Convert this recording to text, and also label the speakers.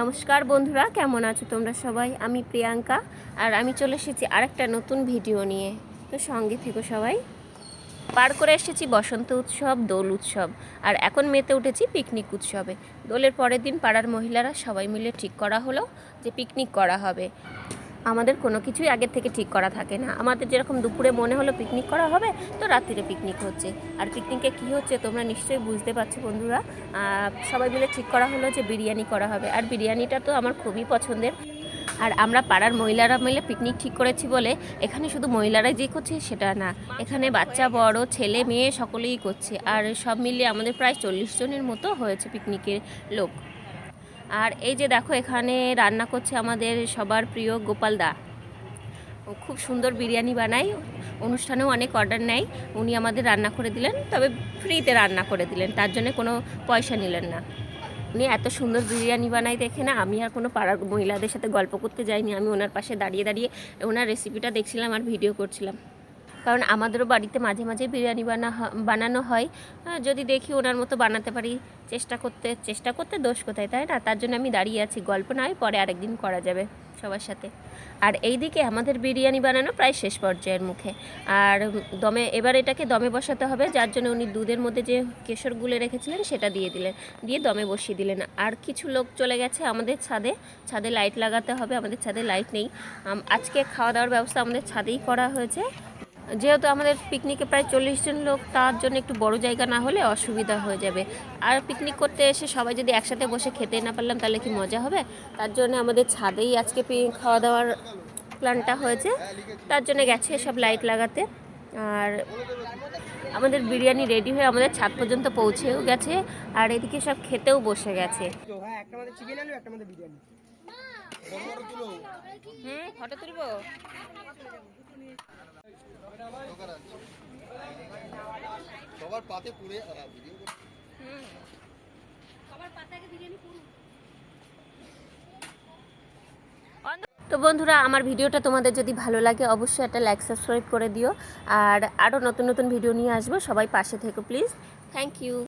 Speaker 1: নমস্কার বন্ধুরা, কেমন আছো তোমরা সবাই? আমি প্রিয়াঙ্কা, আর আমি চলে এসেছি আরেকটা নতুন ভিডিও নিয়ে। তো সঙ্গে থেকো সবাই। পার করে এসেছি বসন্ত উৎসব, দোল উৎসব, আর এখন মেতে উঠেছি পিকনিক উৎসবে। দোলের পরের দিন পাড়ার মহিলারা সবাই মিলে ঠিক করা হলো যে পিকনিক করা হবে। আমাদের কোনো কিছুই আগের থেকে ঠিক করা থাকে না। আমাদের যেরকম দুপুরে মনে হলো পিকনিক করা হবে, তো রাত্রিরে পিকনিক হচ্ছে। আর পিকনিকে কী হচ্ছে তোমরা নিশ্চয়ই বুঝতে পারছো বন্ধুরা। সবাই মিলে ঠিক করা হলো যে বিরিয়ানি করা হবে, আর বিরিয়ানিটা তো আমার খুবই পছন্দের। আর আমরা পাড়ার মহিলারা মিলে পিকনিক ঠিক করেছি বলে এখানে শুধু মহিলারাই যে করছে সেটা না, এখানে বাচ্চা বড় ছেলে মেয়ে সকলেই করছে। আর সব মিলিয়ে আমাদের প্রায় 40 জনের মতো হয়েছে পিকনিকের লোক। আর এই যে দেখো, এখানে রান্না করছে আমাদের সবার প্রিয় গোপাল দা। খুব সুন্দর বিরিয়ানি বানায়, অনুষ্ঠানেও অনেক অর্ডার নেয়। উনি আমাদের রান্না করে দিলেন, তবে ফ্রিতে রান্না করে দিলেন, তার জন্য কোনো পয়সা নিলেন না। উনি এত সুন্দর বিরিয়ানি বানাই দেখে না আমি আর কোনো পাড়ার মহিলাদের সাথে গল্প করতে যাইনি। আমি ওনার পাশে দাঁড়িয়ে দাঁড়িয়ে ওনার রেসিপিটা দেখছিলাম আর ভিডিও করছিলাম। কারণ আমাদেরও বাড়িতে মাঝে মাঝে বিরিয়ানি বানানো হয়। যদি দেখি ওনার মতো বানাতে পারি, চেষ্টা করতে দোষ কোথায়, তাই না? তার জন্য আমি দাঁড়িয়ে আছি, গল্প নয়, পরে আরেকদিন করা যাবে সবার সাথে। আর এই দিকে আমাদের বিরিয়ানি বানানো প্রায় শেষ পর্যায়ের মুখে। আর এবার এটাকে দমে বসাতে হবে, যার জন্য উনি দুধের মধ্যে যে কেশর গুলে রেখেছিলেন সেটা দিয়ে দিলেন, দিয়ে দমে বসিয়ে দিলেন। আর কিছু লোক চলে গেছে আমাদের ছাদে লাইট লাগাতে হবে। আমাদের ছাদে লাইট নেই। আজকে খাওয়া দাওয়ার ব্যবস্থা আমাদের ছাদেই করা হয়েছে। যেহেতু আমাদের পিকনিকে প্রায় 40 জন লোক, তার জন্য একটু বড় জায়গা না হলে অসুবিধা হয়ে যাবে। আর পিকনিক করতে এসে সবাই যদি একসাথে বসে খেতে না পারলাম তাহলে কি মজা হবে? তার জন্য আমাদের ছাদেই আজকে খাওয়া দাওয়ার প্ল্যানটা হয়েছে। তার জন্য গেছে সব লাইট লাগাতে। আর আমাদের বিরিয়ানি রেডি হয়ে আমাদের ছাদ পর্যন্ত পৌঁছেও গেছে, আর এদিকে সব খেতেও বসে গেছে। ফটো তুলবো।
Speaker 2: সবার পাতে পুরে
Speaker 1: তো বন্ধুরা, আমার ভিডিওটা তোমাদের যদি ভালো লাগে অবশ্যই একটা লাইক সাবস্ক্রাইব করে দিও। আর আরও নতুন নতুন ভিডিও নিয়ে আসবো, সবাই পাশে থেকো প্লিজ। Thank you.